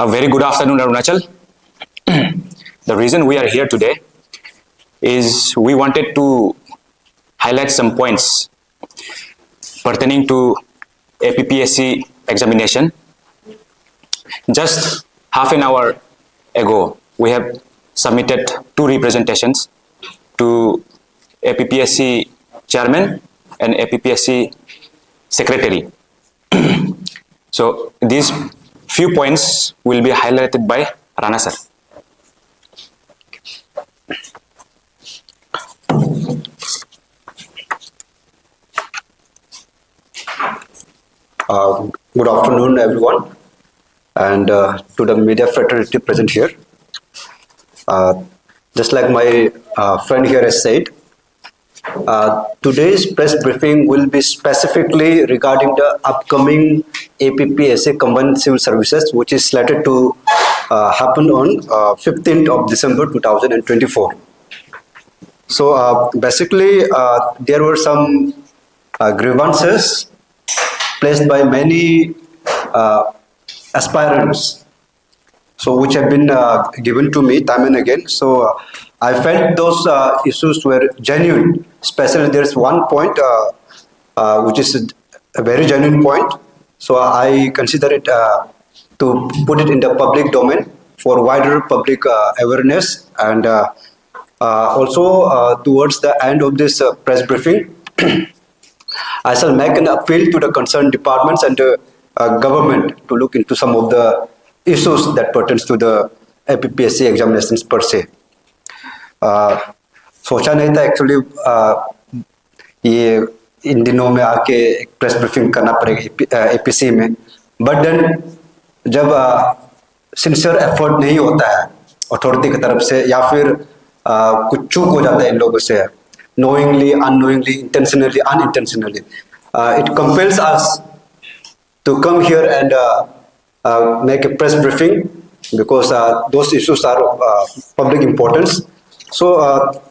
A very good afternoon, Arunachal. The reason we are here today is we wanted to highlight some points pertaining to APPSC examination. Just half an hour ago, we have submitted 2 representations to APPSC chairman and APPSC secretary. So these few points will be highlighted by Rana sir. Good afternoon, everyone, and to the media fraternity present here. Just like my friend here has said, today's press briefing will be specifically regarding the upcoming APPSC Combined Civil Services, which is slated to happen on 15th of December 2024. So basically, there were some grievances placed by many aspirants, so which have been given to me time and again. So I felt those issues were genuine. Especially there's one point which is a very genuine point. So I consider it to put it in the public domain for wider public awareness, and also towards the end of this press briefing, I shall make an appeal to the concerned departments and the government to look into some of the issues that pertains to the APPSC examinations per se. सोचा नहीं था actually ये इन दिनों में आके एक press briefing करना पड़ेगा एपीसी में, बट देन जब सिंसियर एफर्ट नहीं होता है अथॉरिटी की तरफ से, या फिर कुछ चूक हो जाता है इन लोगों से, knowingly, unknowingly, intentionally, unintentionally, it compels us to come here and make a press briefing because those issues are of public importance. So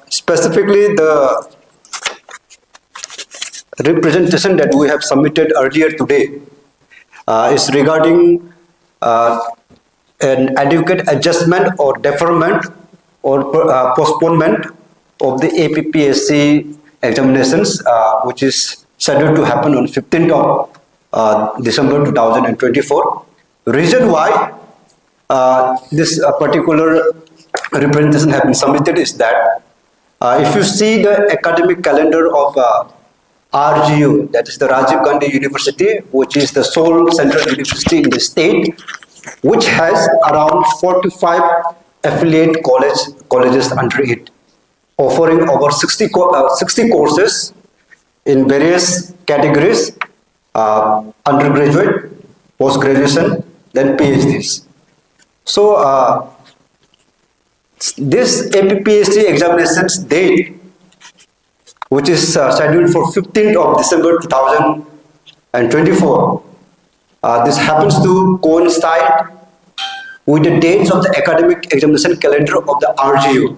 specifically the representation that we have submitted earlier today is regarding an adequate adjustment or deferment or postponement of the APPSC examinations, which is scheduled to happen on 15th of December 2024. Reason why this particular representation has been submitted is that if you see the academic calendar of RGU, that is the Rajiv Gandhi University, which is the sole central university in the state, which has around 45 affiliate colleges under it, offering over 60 courses in various categories, undergraduate, post-graduation, then PhDs. So this APPSC examinations date, which is scheduled for 15th of December 2024, this happens to coincide with the dates of the academic examination calendar of the RGU,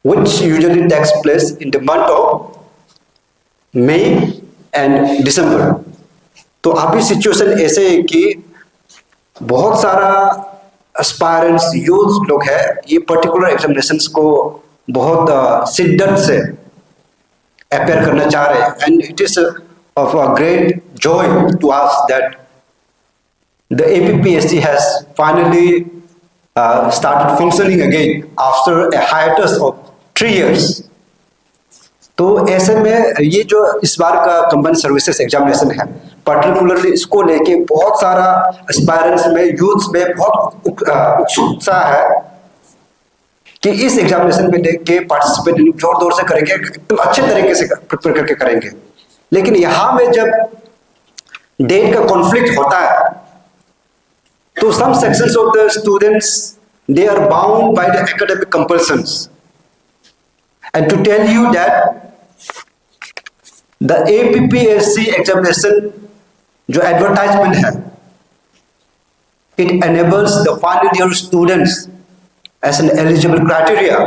which usually takes place in the month of May and December. तो अभी situation ऐसे है कि बहुत सारा aspirants youth लोग हैं, ये पर्टिकुलर एग्जामिनेशंस को बहुत शिद्दत से अपेयर करना चाह रहे हैं, and it is of a great joy to us that the APPSC has finally started functioning again after a hiatus of 3 years. तो ऐसे में ये जो इस बार का कंबाइंड सर्विसेज एग्जामिनेशन है, पर्टिकुलरली इसको लेके बहुत सारा एस्पायरेंट्स में, यूथ्स में बहुत उत्सुकता है कि इस एग्जामिनेशन में लेके पार्टिसिपेट जोर जोर से करेंगे, एकदम अच्छे तरीके से प्रिपेयर करके करेंगे. लेकिन यहाँ में जब डेट का कॉन्फ्लिक्ट होता है तो some sections of the students they are bound by the academic compulsions. And to tell you that the APPSC examination जो advertisement है, it enables the final year students as an eligible criteria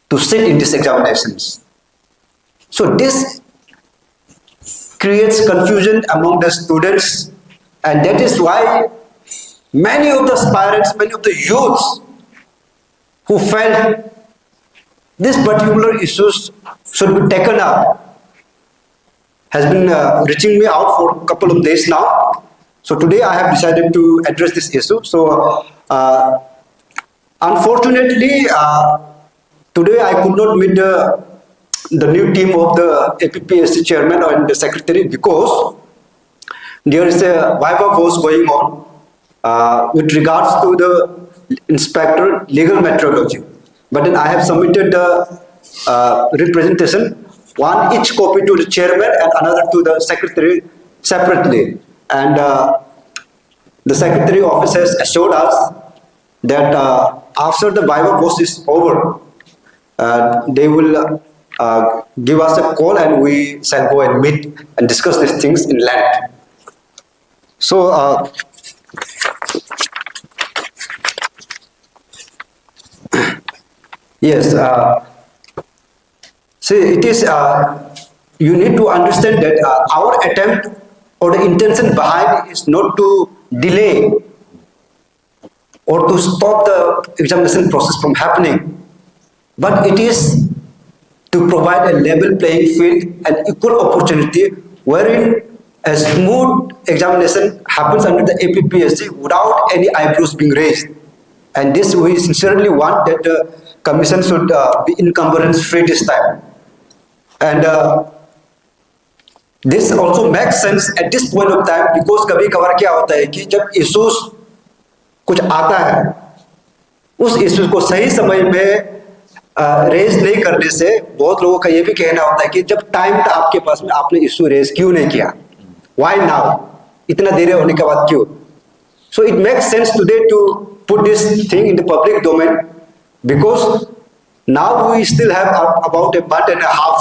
to sit in these examinations. So this creates confusion among the students, and that is why many of the aspirants, many of the youths who felt this particular issues should be taken up has been reaching me out for a couple of days now. So today I have decided to address this issue. So unfortunately, today I could not meet the new team of the APPSC chairman and the secretary because there is a viva voce going on with regards to the inspector legal metrology. But then I have submitted the representation, one each copy to the chairman and another to the secretary separately. And the secretary office has assured us that after the viva voce is over, they will give us a call and we shall go and meet and discuss these things in length. So, yes, see, it is, you need to understand that our attempt or the intention behind is not to delay or to stop the examination process from happening, but it is to provide a level playing field and equal opportunity wherein a smooth examination happens under the APPSC without any eyebrows being raised. And this we sincerely want that the commission should be encumbrance free this time. And this also makes sense at this point of time because कभी कभार क्या होता है कि जब issues कुछ आता है, उस issues को सही समय में रेज नहीं करने से बहुत लोगों का ये भी कहना होता है कि जब टाइम था आपके पास में आपने इशू रेज क्यों नहीं किया, वाई नाउ, इतना देर होने के बाद क्यों. So it makes sense today to put this thing in the public domain because now we still have about a month and a half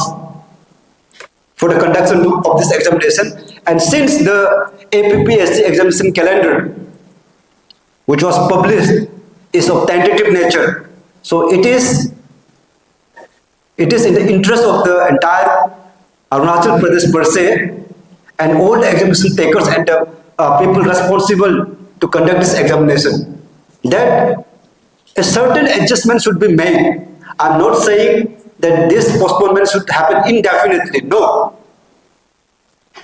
for the conduction of this examination, and since the APPSC examination calendar which was published is of tentative nature, so it is in the interest of the entire Arunachal Pradesh per se and all the examination takers and the people responsible to conduct this examination that a certain adjustment should be made. I'm not saying that this postponement should happen indefinitely, no.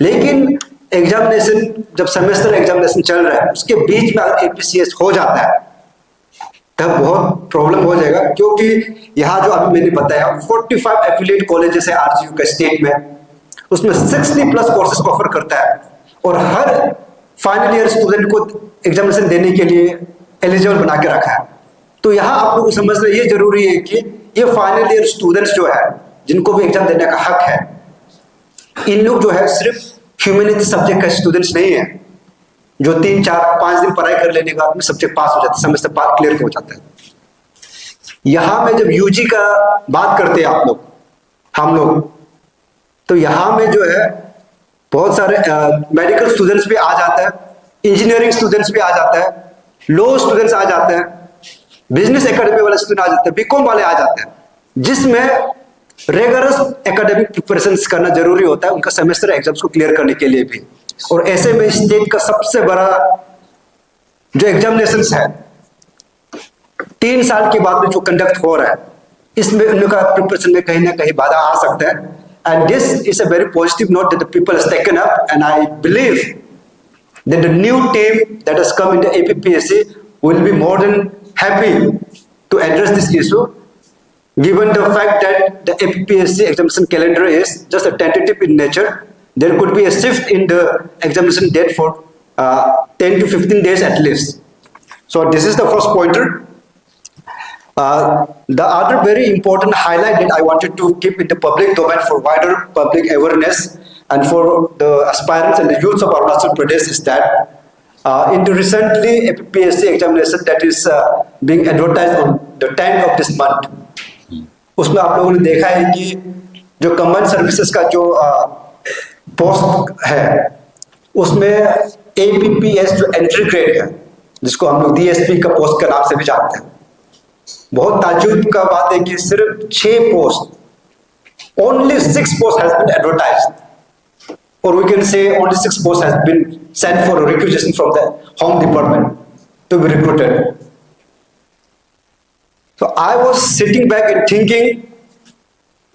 लेकिन examination जब semester examination चल रहा है उसके बीच में अगर APCS हो जाता है तब बहुत प्रॉब्लम हो जाएगा, क्योंकि यहाँ जो अभी मैंने बताया 45 एफिलिएट कॉलेजेस है आरजीयू का स्टेट में, उसमें 60+ कोर्सेज ऑफर करता है और हर फाइनल ईयर स्टूडेंट को एग्जामिनेशन देने के लिए एलिजिबल बना के रखा है. तो यहाँ आप लोगों को समझना ये जरूरी है कि ये फाइनल ईयर स्टूडेंट्स जो है जिनको भी एग्जाम देने का हक है, इन लोग जो है सिर्फ ह्यूमैनिटी सब्जेक्ट का स्टूडेंट्स नहीं है जो 3-4-5 दिन पढ़ाई कर लेने के बाद में सब्जेक्ट पास हो जाता है, सेमेस्टर पास क्लियर हो जाता है. यहाँ में जब यूजी का बात करते हैं आप लोग, हम लोग, तो यहाँ में जो है बहुत सारे मेडिकल स्टूडेंट्स भी आ जाता है, इंजीनियरिंग स्टूडेंट्स भी आ जाता है, लॉ स्टूडेंट्स आ जाते हैं, बिजनेस एकेडमी वाले स्टूडेंट आ जाते हैं, बीकॉम वाले आ जाते हैं, जिसमें रेगरस एकेडमिक प्रिपरेशन करना जरूरी होता है उनका सेमेस्टर एग्जाम्स को क्लियर करने के लिए भी. और ऐसे में स्टेट का सबसे बड़ा जो एग्जामिनेशन है 3 साल के बाद में जो कंडक्ट हो रहा है, इसमें उनका प्रिपरेशन में कहीं ना कहीं बाधा आ सकता है. And this is a very positive note that the people has taken up, and I believe that the new team that has come in the APPSC will be more than happy to address this issue, given the fact that the APPSC examination calendar is just a tentative in nature. There could be a shift in the examination date for 10 to 15 days at least. So this is the first pointer. The other very important highlight that I wanted to keep in the public domain for wider public awareness and for the aspirants and the youths of Arunachal Pradesh is that in the recently APPSC examination that is being advertised on the 10th of this month, उसमें आप लोगों ने देखा है कि जो combined services का जो पोस्ट है उसमें APPS जो एंट्री ग्रेड है जिसको हम लोग DSP का पोस्ट का नाम से भी जानते हैं, बहुत ताज्जुब का बात है कि सिर्फ 6 post, only 6 posts has been advertised, or we can say only 6 posts has been sent for a requisition from the Home Department. to be recruited. So I was sitting back and thinking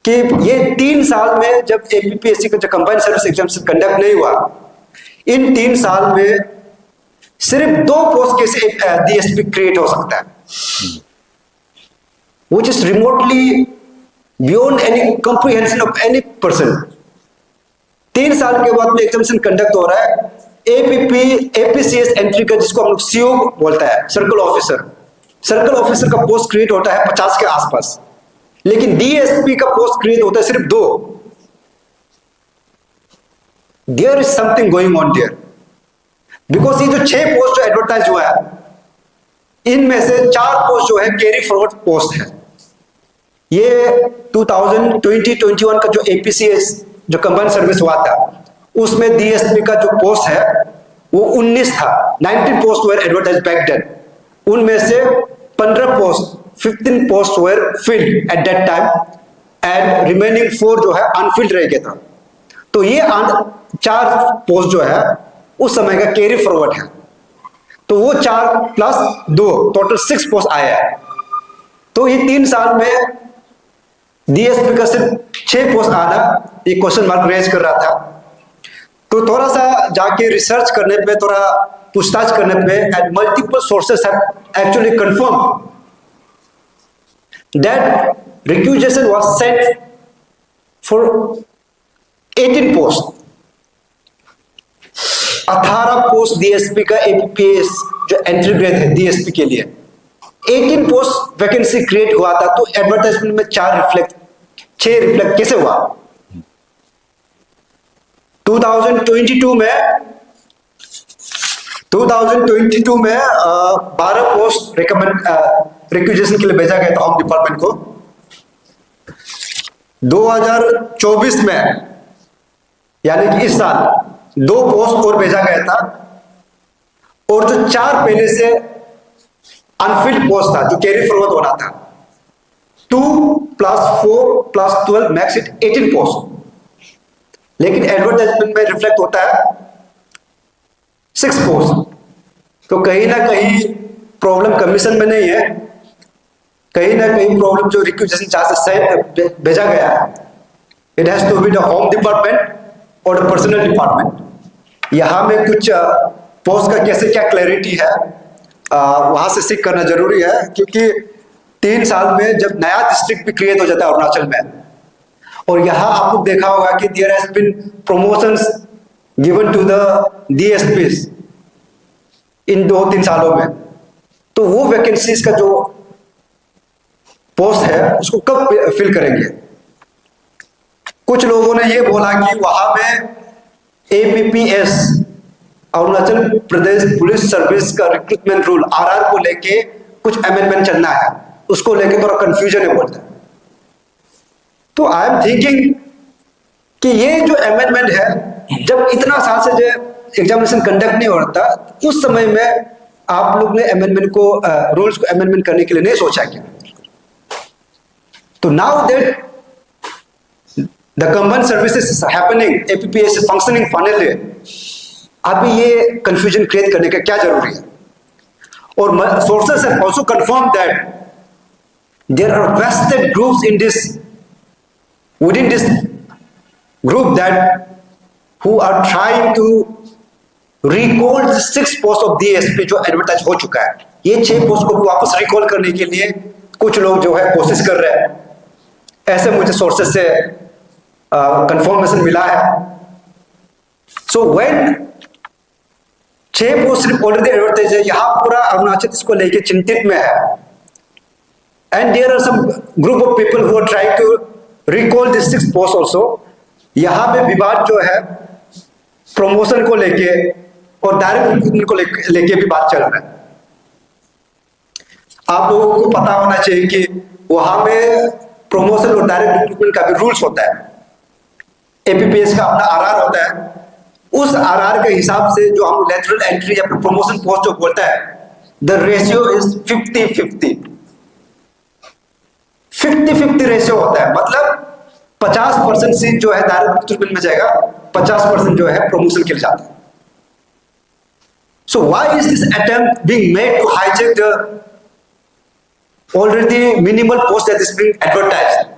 कि ये 3 साल में जब APPSC का जो combined service examination conduct नहीं हुआ, इन 3 साल में सिर्फ 2 पोस्ट कैसे DSP क्रिएट हो सकता है, which is remotely beyond any comprehension of any person. 3 साल के बाद में एग्जामिनेशन कंडक्ट हो रहा है, APPCS एंट्री का, जिसको हम लोग CO बोलता है, सर्कल ऑफिसर का पोस्ट क्रिएट होता है 50 के आसपास, लेकिन DSP का पोस्ट क्रिएट होता है सिर्फ 2. There is something going on there, because ये जो 6 पोस्ट जो एडवर्टाइज हुआ है, इनमें से 4 पोस्ट जो है कैरी फॉरवर्ड पोस्ट है. ये 2020-21 का जो APCS जो कंबाइंड सर्विस हुआ था, उसमें DSP का जो पोस्ट है वो 19 था. 19 पोस्ट वर एडवर्टाइज बैक देन. उनमें से 15 post were field at that time, and remaining 4 जो है अनफिल्ड रह गया था. तो ये 4 पोस्ट जो है उस समय का कैरी फॉरवर्ड है. तो वो 4 प्लस 2 टोटल 6 पोस्ट आया है. तो ये 3 साल में DSP का सिर्फ 6 पोस्ट आना, ये क्वेश्चन मार्क रेज कर रहा था. तो थोड़ा सा जाके रिसर्च करने पे, थोड़ा पूछताछ करने पे, and multiple sources have actually confirm that requisition was sent for 18 post. 18 post DSP का APPS जो एंट्री ग्रेड है DSP के लिए, 18 पोस्ट वैकेंसी क्रिएट हुआ था. तो एडवर्टाइजमेंट में 6 रिफ्लेक्ट कैसे हुआ? 2022 में 12 पोस्ट रिक्वेजिशन के लिए भेजा गया था होम डिपार्टमेंट को. 2024 में यानी कि इस साल 2 पोस्ट और भेजा गया था, और जो 4 पहले से अनफिल्ड पोस्ट था जो कैरी फॉरवर्ड होना था, 2 + 4 + 12 मैक्स इट 18 पोस्ट. लेकिन एडवर्टाइजमेंट में रिफ्लेक्ट होता है 6 पोस्ट. तो कहीं ना कहीं प्रॉब्लम कमीशन में नहीं है, कहीं ना कहीं प्रॉब्लम जो रिक्वेजिशन चार्ज से भेजा गया है, it has to be the home department और द पर्सनल डिपार्टमेंट. यहाँ में कुछ पोस्ट का कैसे क्या क्लैरिटी है, वहां से सीख करना जरूरी है. क्योंकि 3 साल में जब नया डिस्ट्रिक्ट भी क्रिएट हो जाता है अरुणाचल में, और यहाँ आपको देखा होगा कि there has been promotions given to the DSPs इन 2-3 सालों में. तो वो वैकेंसीज का जो पोस्ट है उसको कब फिल करेंगे? कुछ लोगों ने ये बोला कि वहां में APPS Arunachal Pradesh police service का रिक्रूटमेंट रूल RR को लेके कुछ अमेंडमेंट चलना है, उसको लेके थोड़ा कंफ्यूजन है बोलते हैं. तो आई एम थिंकिंग कि ये जो अमेंडमेंट है, जब इतना साल से जो एग्जामिनेशन कंडक्ट नहीं हो रहा था, उस समय में आप लोग ने अमेंडमेंट को रूल्स को अमेंडमेंट करने के लिए नहीं सोचा क्या? तो now that the combined services is happening, APPS is functioning finally, अभी ये कंफ्यूजन क्रिएट करने का क्या जरूरी है? और sources have also confirm that there are vested groups in this, within this group, that who are trying to recall the 6 posts of DSP जो advertise हो चुका है. ये 6 पोस्ट को भी वापस रिकॉल करने के लिए कुछ लोग जो है कोशिश कर रहे हैं, ऐसे मुझे सोर्सेस से कंफर्मेशन मिला है. सो व्हेन 6 पोस्ट सिर्फ ऑलरेडी एडवर्टाइज है, यहाँ पूरा अरुणाचल इसको लेके चिंतित में है. And there are some group of people who are trying to recall this 6 post also. यहाँ पे विवाद जो है प्रमोशन को लेके और डायरेक्ट रिक्रूटमेंट को लेके भी बात चल रहा है. आप लोगों को पता होना चाहिए कि वहां में प्रमोशन और डायरेक्ट रिक्रूटमेंट का भी रूल्स होता है. APPS का अपना RR होता है, उस RR के हिसाब से जो हम लेटरल एंट्री या प्रमोशन पोस्ट जो बोलता है, द रेशियो इज 50-50. 50-50 रेशियो होता है, मतलब 50% सीट जो है डायरेक्ट रिक्रूटमेंट में जाएगा, 50% जो है प्रमोशन के लिए जाता है. So why is this attempt being made to hijack the already minimal post that is being advertised?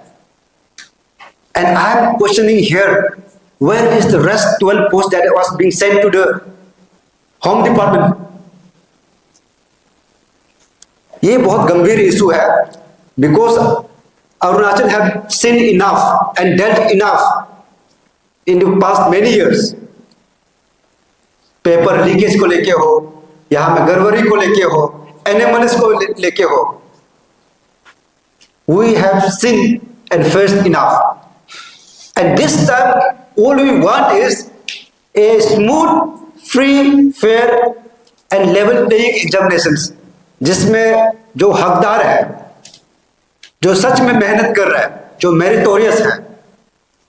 And I am questioning here, where is the rest 12 posts that was being sent to the Home Department? ये बहुत गंभीर issue है, because Arunachal have seen enough and dealt enough in the past many years. Paper leakage को लेके हो, यहाँ में गड़बड़ी को लेके हो, एनएमएलएस को लेके हो, we have seen and faced enough. And this time, all we want is a smooth, free, fair and level playing examinations, जिसमें जो हकदार है, जो सच में मेहनत कर रहा है, जो मेरिटोरियस है,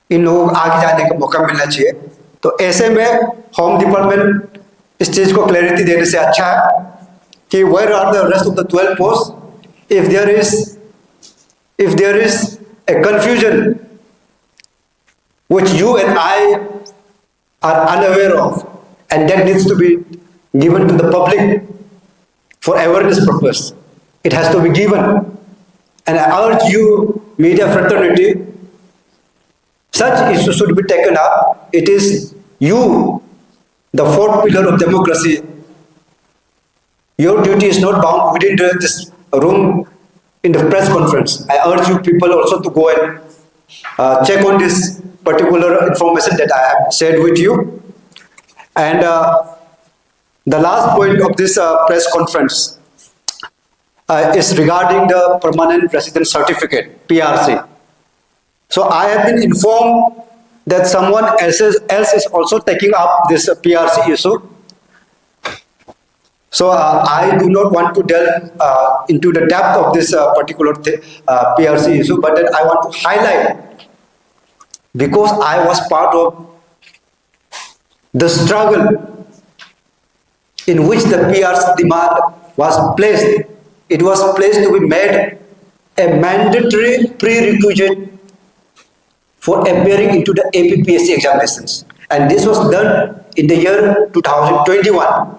इन लोगों को आगे जाने का मौका मिलना चाहिए. तो ऐसे में होम डिपार्टमेंट इस चीज को क्लैरिटी देने से अच्छा है कि where are the rest of the 12 post. If there is a confusion which you and I are unaware of, and that needs to be given to the public for awareness purpose. It has to be given, and I urge you, media fraternity, such issues should be taken up. It is you, the fourth pillar of democracy. Your duty is not bound within this room in the press conference. I urge you people also to go and check on this particular information that I have shared with you. And the last point of this press conference is regarding the Permanent Resident Certificate, PRC. So I have been informed that someone else is also taking up this PRC issue. So I do not want to delve into the depth of this particular PRC issue, but then I want to highlight, because I was part of the struggle in which the PRC demand was placed. It was placed to be made a mandatory prerequisite for appearing into the APPSC examinations, and this was done in the year 2021.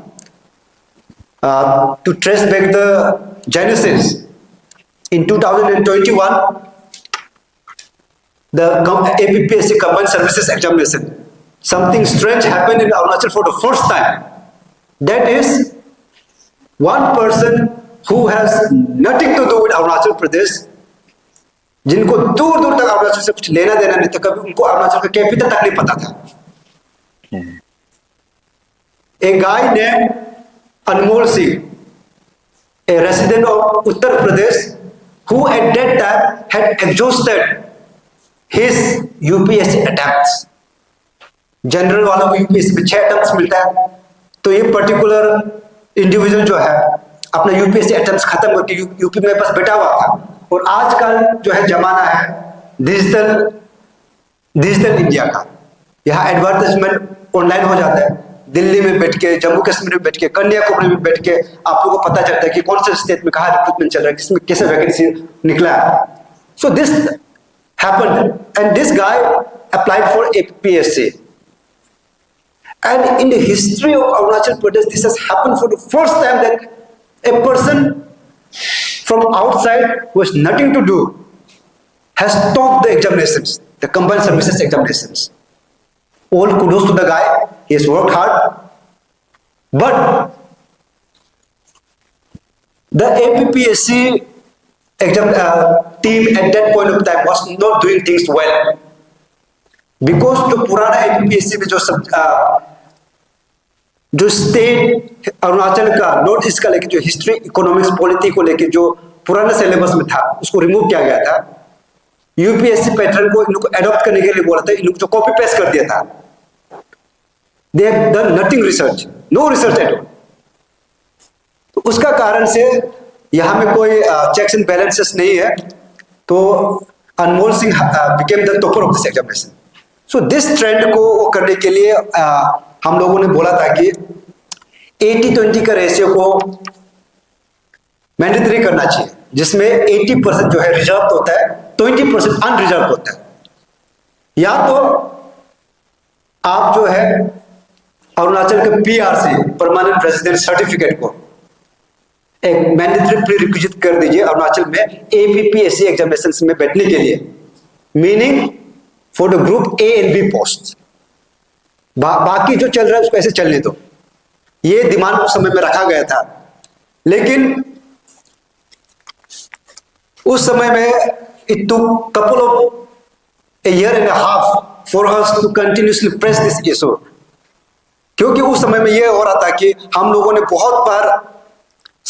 To trace back the genesis, in 2021, the APPSC Combined Services Examination, something strange happened in Arunachal for the first time. That is, one person who has nothing to do with Arunachal Pradesh, जिनको दूर दूर तक अरुणाचल से कुछ लेना देना नहीं था, कभी उनको अरुणाचल का कैपिटल तक नहीं पता था. A guy named Anmol Singh, a resident of Uttar Pradesh, who at that time had exhausted his UPSC attempts. General वालों को यूपीएससी में 6 अटेम्प्ट्स मिलता है, तो ये पर्टिकुलर इंडिविजुअल जो है अपना यूपीएससी अटेम्प्ट्स खत्म करके यूपी में बस बैठा हुआ था. और आजकल जो है जमाना है डिजिटल इंडिया का. यहाँ एडवर्टाइजमेंट ऑनलाइन हो जाता है. दिल्ली में बैठ के, जम्मू कश्मीर में बैठ के, कन्याकुमारी में बैठ के आप लोगों को पता चलता है कि कौन से स्टेट में कहाँ रिक्रूटमेंट चल रहा है, किसमें कैसे वैकेंसी निकला है. So this happened and this guy applied for APPSC. And in the history of Arunachal Pradesh, this has happened for the first time, that a person from outside who has nothing to do has topped the examinations, the combined services examinations. All kudos to the guy. He has worked hard. But the APPSC exam team at that point of time was not doing things well. Because जो पुराना APPSC में जो state Arunachal का, north east का लेके जो history, economics, polity को लेके जो पुराना सिलेबस में था, उसको रिमूव किया गया था. यूपीएससी पैटर्न को इन लोग को एडॉप्ट करने के लिए बोला था, इन लोग जो कॉपी पेस्ट कर दिया था. They have done nothing research, no research at all. तो उसका कारण से यहाँ में कोई चेक्स एंड बैलेंसेस नहीं है. तो Anmol Singh became the topper of this examination. So this trend को करने के लिए हम लोगों ने बोला था कि 80-20 का रेशियो को मैंडेटरी करना चाहिए, जिसमें 80% जो है रिजर्व होता है, 20% अनरिजर्व होता है. या तो आप जो है अरुणाचल के पीआरसी परमानेंट रेजिडेंट सर्टिफिकेट को एक मैंडेटरी प्री रिक्विजिट कर दीजिए अरुणाचल में एपीपीएससी एग्जामिनेशन में बैठने के लिए, meaning for the group A and B post. बाकी जो चल रहा है उसको ऐसे चलने दो, ये डिमांड उस समय में रखा गया था। लेकिन उस समय में it took couple of a year and a half for us to continuously press this issue, क्योंकि उस समय में ये हो रहा था कि हम लोगों ने बहुत बार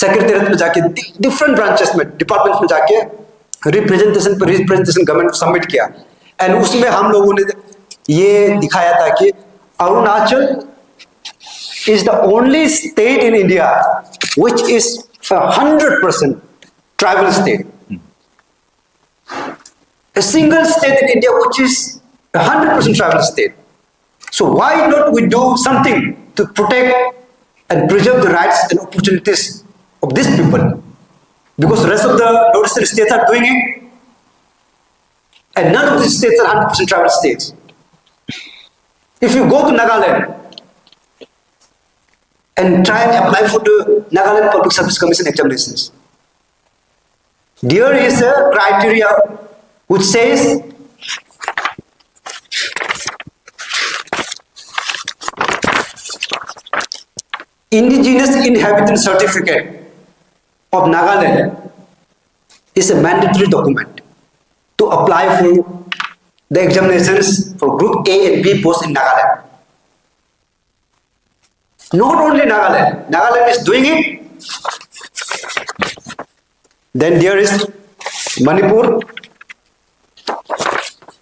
सेक्रेटेरिएट में जाके डिफरेंट ब्रांचेस में डिपार्टमेंट में जाके रिप्रेजेंटेशन गवर्नमेंट को सबमिट किया, एंड उसमें हम लोगों ने ये दिखाया था कि Arunachal is the only state in India which is 100% tribal state. A single state in India which is 100% tribal state. So why not we do something to protect and preserve the rights and opportunities of these people? Because the rest of the northeastern states are doing it, and none of these states are 100% tribal states. If you go to Nagaland and try and apply for the Nagaland Public Service Commission examinations, there is a criteria which says indigenous inhabitant certificate of Nagaland is a mandatory document to apply for the examinations for group A and B post in Nagaland. Not only Nagaland, Nagaland is doing it. Then there is Manipur.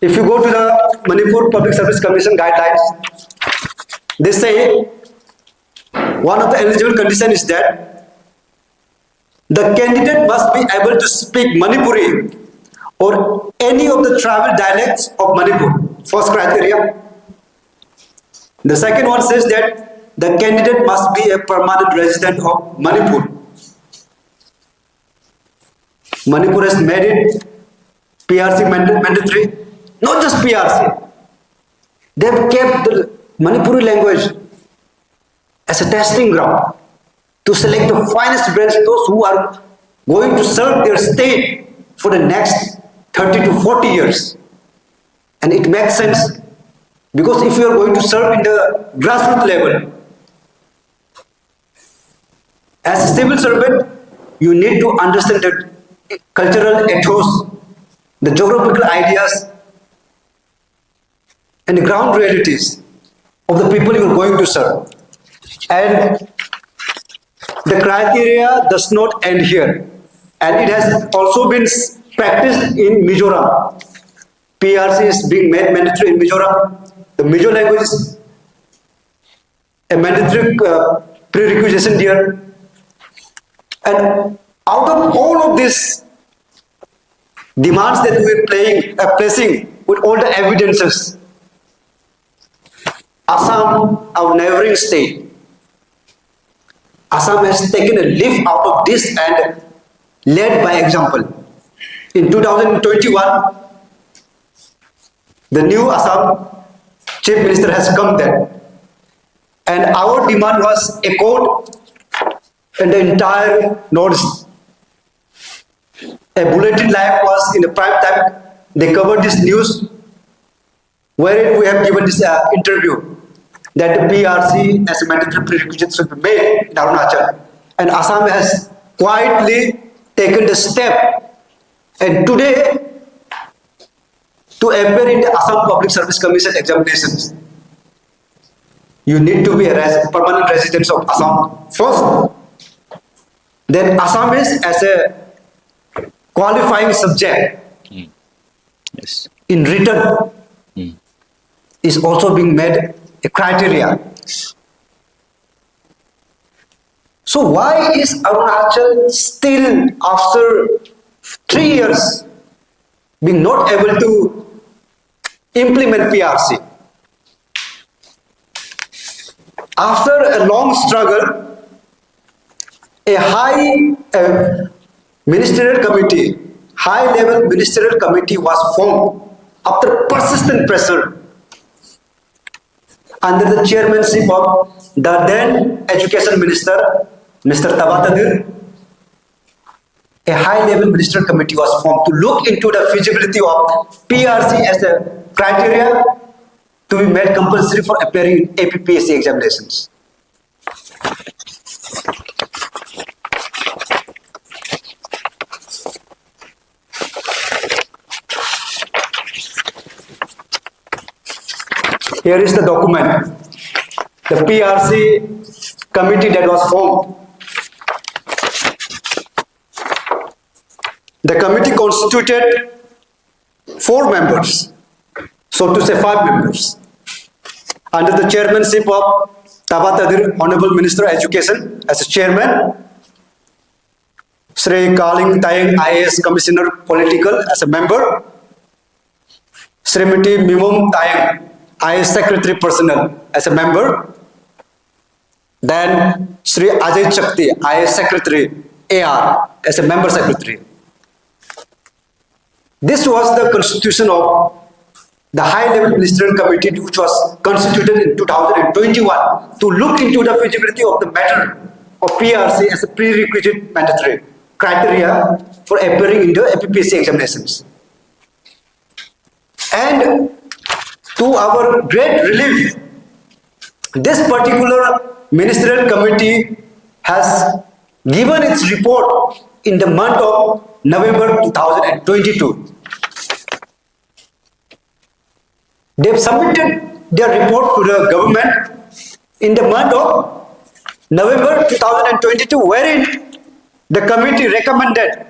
If you go to the Manipur Public Service Commission guidelines, they say one of the eligible conditions is that the candidate must be able to speak Manipuri or any of the tribal dialects of Manipur. First criteria. The second one says that the candidate must be a permanent resident of Manipur. Manipur has made it PRC mandatory. Not just PRC. They have kept the Manipuri language as a testing ground to select the finest brains, those who are going to serve their state for the next 30 to 40 years. And it makes sense, because if you are going to serve in the grassroots level, as a civil servant, you need to understand the cultural ethos, the geographical ideas, and the ground realities of the people you are going to serve. And the criteria does not end here. And it has also been practiced in Mizoram. PRC is being made mandatory in Mizoram. The Mizo language is a mandatory prerequisite there. And out of all of these demands that we are placing with all the evidences, Assam, our neighboring state, Assam has taken a leaf out of this and led by example. In 2021, the new Assam Chief Minister has come there, and our demand was echoed in the entire North. A bulletin live was in the prime time. They covered this news, wherein we have given this interview that the PRC as a mandatory prerequisite should be made in Arunachal. And Assam has quietly taken the step. And today, to appear in the Assam Public Service Commission examinations, you need to be a permanent resident of Assam first. Then Assam is as a qualifying subject Yes. in written is also being made a criteria. So why is Arunachal still, after 3 years, being not able to implement PRC? After a long struggle, a ministerial committee, high-level ministerial committee was formed after persistent pressure. under the chairmanship of the then Education Minister, Mr. Tabatadir, a high-level ministerial committee was formed to look into the feasibility of PRC as a criteria to be made compulsory for appearing in APPSC examinations. Here is the document, the PRC committee that was formed. The committee constituted 4 members, so to say 5 members, under the chairmanship of Tabatadir, Honorable Minister of Education as a chairman, Sri Kaling Tayeng IAS Commissioner Political as a member, Srimati Mimum Tayeng IAS Secretary Personnel as a member, then Sri Ajay Chakti IAS Secretary AR as a member secretary. This was the constitution of the high-level ministerial committee which was constituted in 2021 to look into the feasibility of the matter of PRC as a prerequisite mandatory criteria for appearing in the APPSC examinations. And to our great relief, this particular ministerial committee has given its report in the month of November 2022. They have submitted their report to the government in the month of November 2022, wherein the committee recommended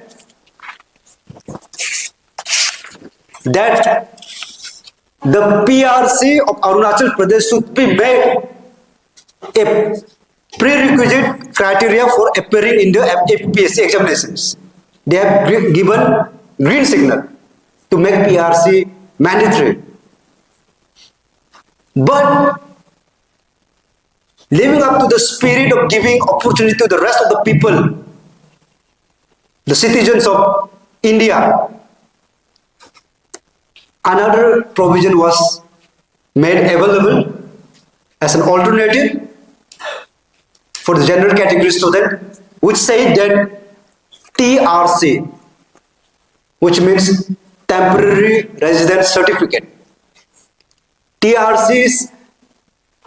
that the PRC of Arunachal Pradesh should be made a prerequisite criteria for appearing in the APPSC examinations. They have given green signal to make PRC mandatory. But living up to the spirit of giving opportunity to the rest of the people, the citizens of India, another provision was made available as an alternative for the general category student, which said that TRC, which means temporary residence certificate. TRC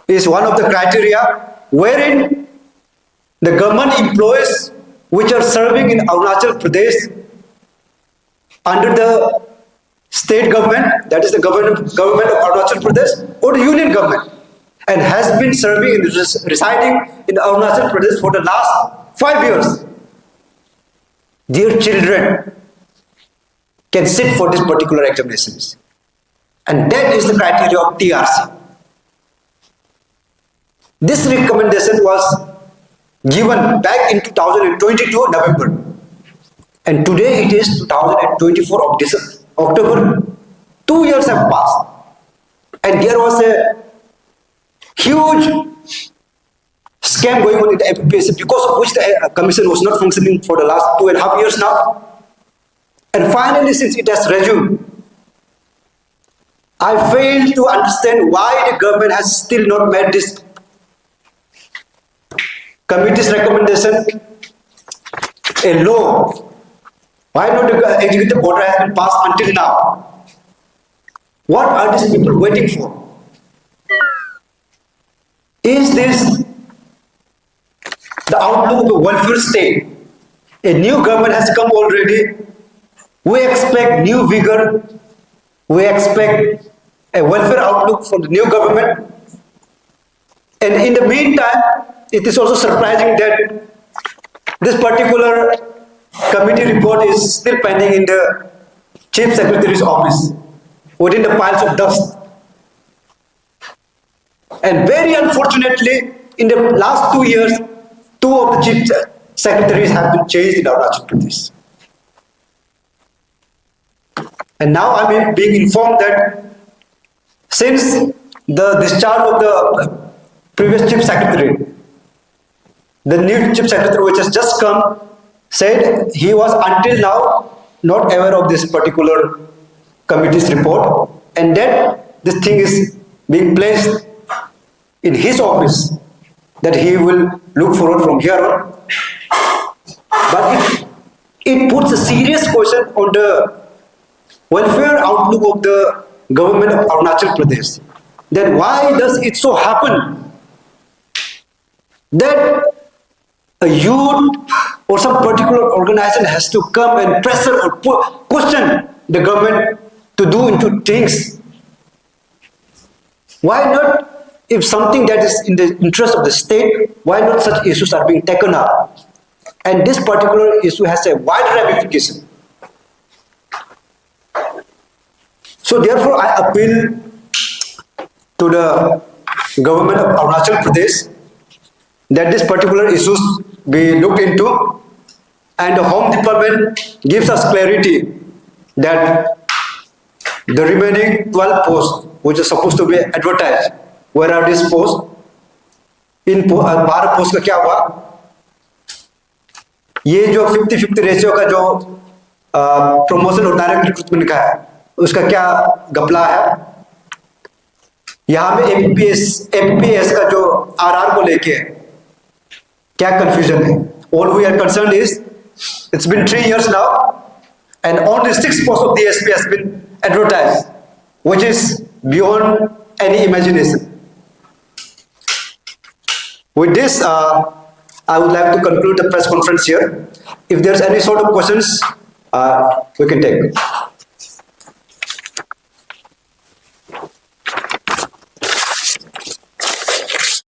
is one of the criteria wherein the government employees which are serving in Arunachal Pradesh under the state government, that is the government of Arunachal Pradesh, or the union government, and has been serving and residing in Arunachal Pradesh for the last 5 years. Their children can sit for these particular examinations. And that is the criteria of TRC. This recommendation was given back in 2022 November. And today it is 2024 of October. 2 years have passed. And there was a huge scam going on in the APPSC because of which the commission was not functioning for the last 2.5 years now. And finally, since it has resumed, I fail to understand why the government has still not made this committee's recommendation a law. Why not the executive order has been passed until now? What are these people waiting for? Is this the outlook of a welfare state? A new government has come already. We expect new vigor. We expect a welfare outlook from the new government. And in the meantime, it is also surprising that this particular committee report is still pending in the Chief Secretary's office, within the piles of dust. And very unfortunately, in the last 2 years, 2 of the Chief Secretaries have been changed in Arunachal Pradesh. And now I am being informed that since the discharge of the previous Chief Secretary, the new Chief Secretary which has just come said he was until now not aware of this particular committee's report, and that this thing is being placed in his office that he will look forward from here on. But it puts a serious question on the welfare outlook of the government of Arunachal Pradesh. Then why does it so happen that a youth or some particular organization has to come and pressure or question the government to do into things? Why not, if something that is in the interest of the state, why not such issues are being taken up? And this particular issue has a wide ramification. So therefore, I appeal to the government of Arunachal Pradesh that this particular issues be looked into, and the Home Department gives us clarity that the remaining 12 posts which are supposed to be advertised, where are these posts? In 12 post का क्या हुआ? ये जो 50-50 ratio का जो promotion और direct recruitment का है, उसका क्या गपला है? यहाँ पे एपीपीएस का जो आरआर को लेके क्या कंफ्यूजन है? All we are concerned is it's been 3 years now, and only 6 posts of DSP has been advertised, which is beyond any imagination. With this, I would like to conclude the press conference here. If there's any sort of questions, we can take.